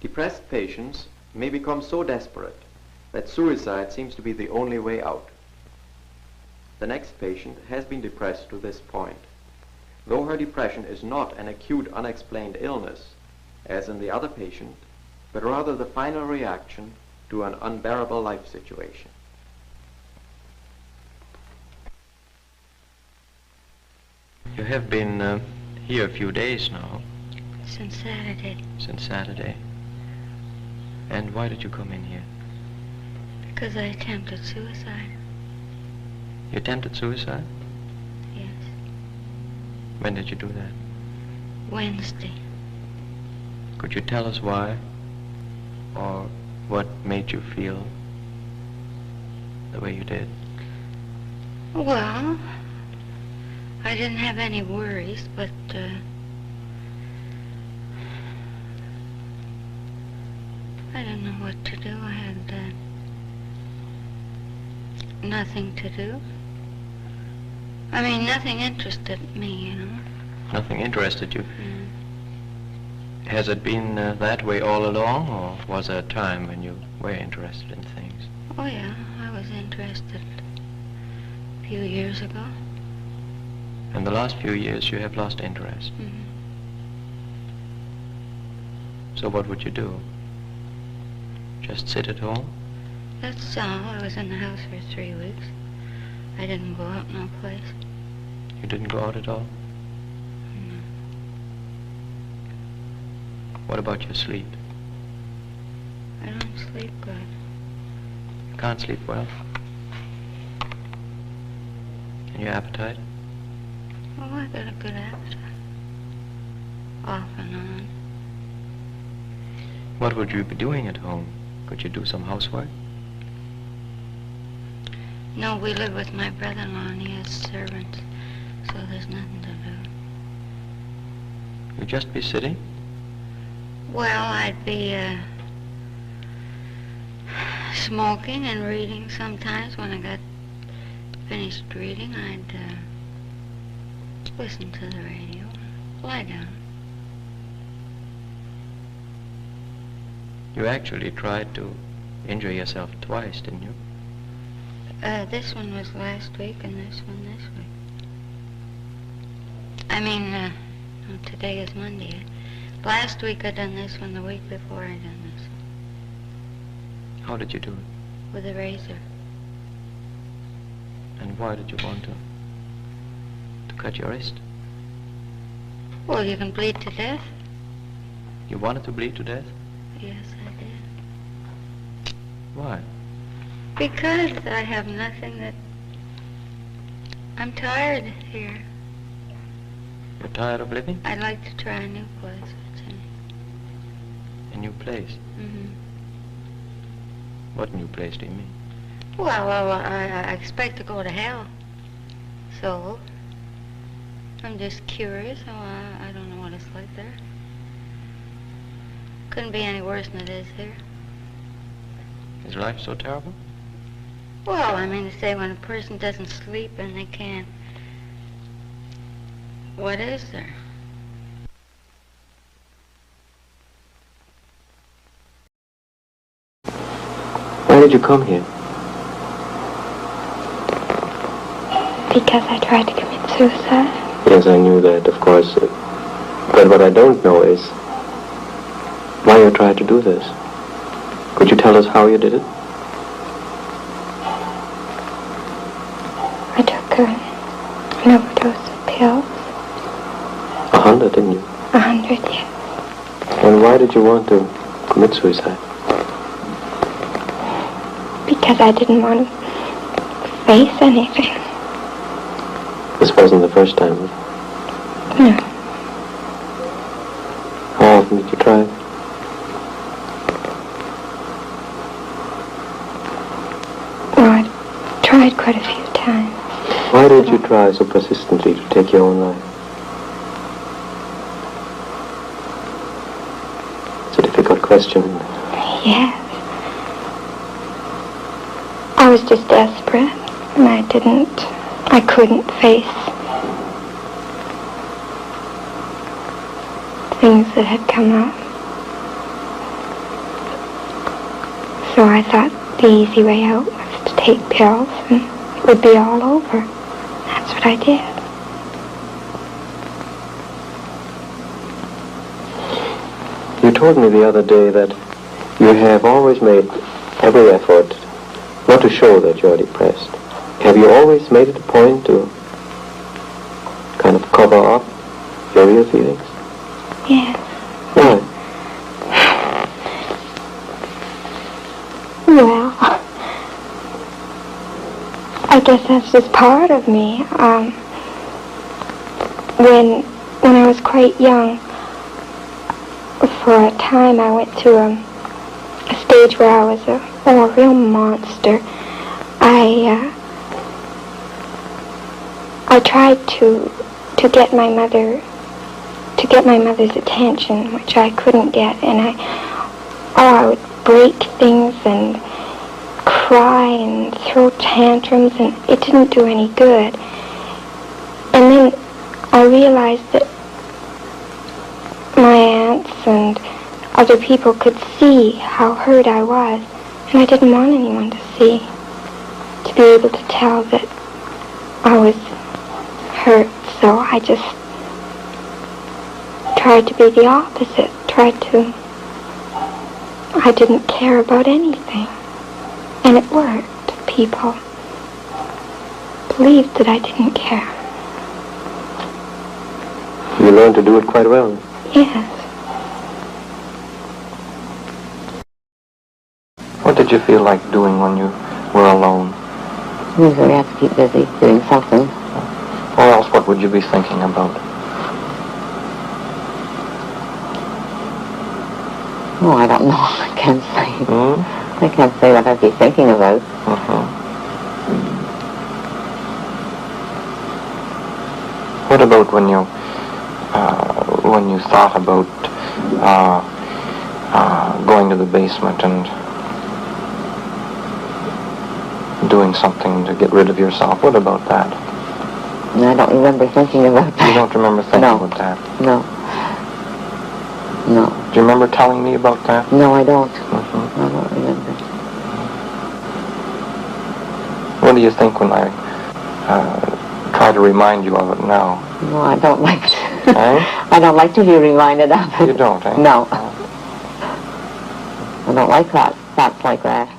Depressed patients may become so desperate that suicide seems to be the only way out. The next patient has been depressed to this point, though her depression is not an acute unexplained illness, as in the other patient, but rather the final reaction to an unbearable life situation. You have been here a few days now. Since Saturday. Since Saturday. And why did you come in here? Because I attempted suicide. You attempted suicide? Yes. When did you do that? Wednesday. Could you tell us why? Or what made you feel the way you did? Well, I didn't have any worries, but I didn't know what to do. I had nothing to do. I mean, nothing interested me, you know. Nothing interested you? Mm. Has it been that way all along, or was there a time when you were interested in things? Oh, yeah, I was interested a few years ago. In the last few years you have lost interest. Mm-hmm. So what would you do? Just sit at home? That's all. I was in the house for 3 weeks. I didn't go out no place. You didn't go out at all? No. What about your sleep? I don't sleep good. You can't sleep well? And your appetite? Oh, I got a good appetite. Off and on. What would you be doing at home? Could you do some housework? No, we live with my brother-in-law and he has servants, so there's nothing to do. You'd just be sitting? Well, I'd be smoking and reading sometimes. When I got finished reading, I'd listen to the radio, lie down. You actually tried to injure yourself twice, didn't you? This one was last week and this one this week. I mean, no, today is Monday. Last week I done this one, the week before I done this one. How did you do it? With a razor. And why did you want to cut your wrist? Well, you can bleed to death. You wanted to bleed to death? Yes, I did. Why? Because I have nothing that... I'm tired here. You're tired of living? I'd like to try a new place. A new place? Mm-hmm. What new place do you mean? Well, I expect to go to hell. So, I'm just curious. I don't know what it's like there. Couldn't be any worse than it is here. Is life so terrible? Well, I mean to say, when a person doesn't sleep and they can't, what is there? Why did you come here? Because I tried to commit suicide. Yes, I knew that, of course. But what I don't know is why you tried to do this. Could you tell us how you did it? I took an overdose of pills. 100, didn't you? 100, yes. And why did you want to commit suicide? Because I didn't want to face anything. This wasn't the first time. No. How often did you try? Well, I tried quite a few times. Why did you try so persistently to take your own life? It's a difficult question. Yes. I was just desperate, and I couldn't face things that had come up. I thought the easy way out was to take pills and it would be all over. That's what I did. You told me the other day that you have always made every effort not to show that you're depressed. Have you always made it a point to kind of cover up your real feelings? Yes. Why? Well, I guess that's just part of me. When I was quite young, for a time I went through a stage where I was a real monster. I tried to get my mother's attention, which I couldn't get, and I would break things and cry and throw tantrums, and it didn't do any good. And then I realized that my aunts and other people could see how hurt I was, and I didn't want anyone to see, to be able to tell that I was hurt. So I just tried to be the opposite, I didn't care about anything. And it worked. People believed that I didn't care. You learned to do it quite well. Yes. What did you feel like doing when you were alone? Usually we have to keep busy doing something. Or else what would you be thinking about? Oh, I don't know. I can't say. I can't say what I'd be thinking about. What about when you thought about going to the basement and doing something to get rid of yourself? What about that? I don't remember thinking about that. You don't remember thinking about that? No. No. Do you remember telling me about that? No, I don't. I don't remember. What do you think when I try to remind you of it now? No, I don't like to. Eh? I don't like to be reminded of it. You don't, eh? No. I don't like that. Thoughts like that.